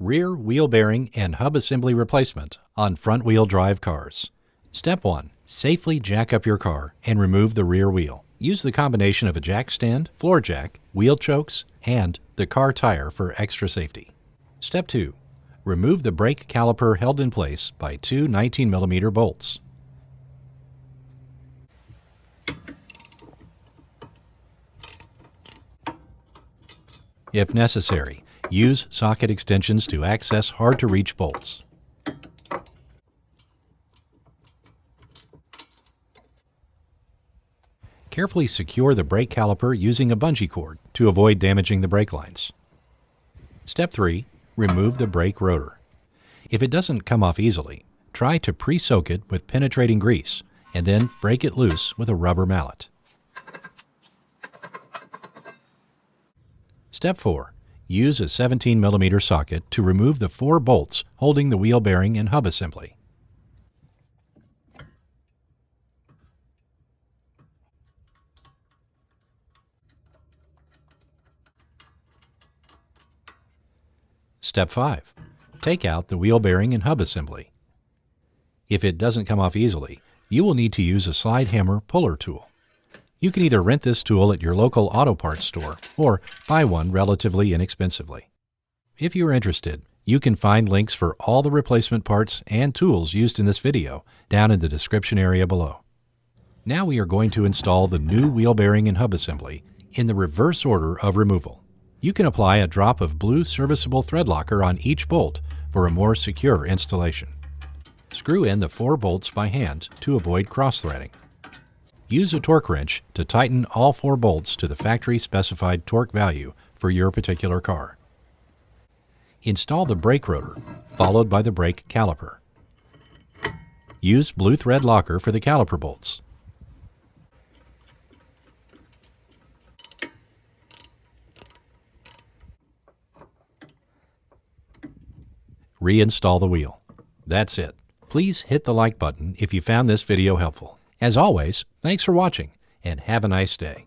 Rear wheel bearing and hub assembly replacement on front-wheel drive cars. Step 1. Safely jack up your car and remove the rear wheel. Use the combination of a jack stand, floor jack, wheel chokes, and the car tire for extra safety. Step 2. Remove the brake caliper held in place by two 19mm bolts. If necessary, use socket extensions to access hard-to-reach bolts. Carefully secure the brake caliper using a bungee cord to avoid damaging the brake lines. Step 3. Remove the brake rotor. If it doesn't come off easily, try to pre-soak it with penetrating grease and then break it loose with a rubber mallet. Step 4. Use a 17mm socket to remove the 4 bolts holding the wheel bearing and hub assembly. Step 5. Take out the wheel bearing and hub assembly. If it doesn't come off easily, you will need to use a slide hammer puller tool. You can either rent this tool at your local auto parts store or buy one relatively inexpensively. If you are interested, you can find links for all the replacement parts and tools used in this video down in the description area below. Now we are going to install the new wheel bearing and hub assembly in the reverse order of removal. You can apply a drop of blue serviceable thread locker on each bolt for a more secure installation. Screw in the 4 bolts by hand to avoid cross-threading. Use a torque wrench to tighten all 4 bolts to the factory-specified torque value for your particular car. Install the brake rotor, followed by the brake caliper. Use blue thread locker for the caliper bolts. Reinstall the wheel. That's it. Please hit the like button if you found this video helpful. As always, thanks for watching and have a nice day.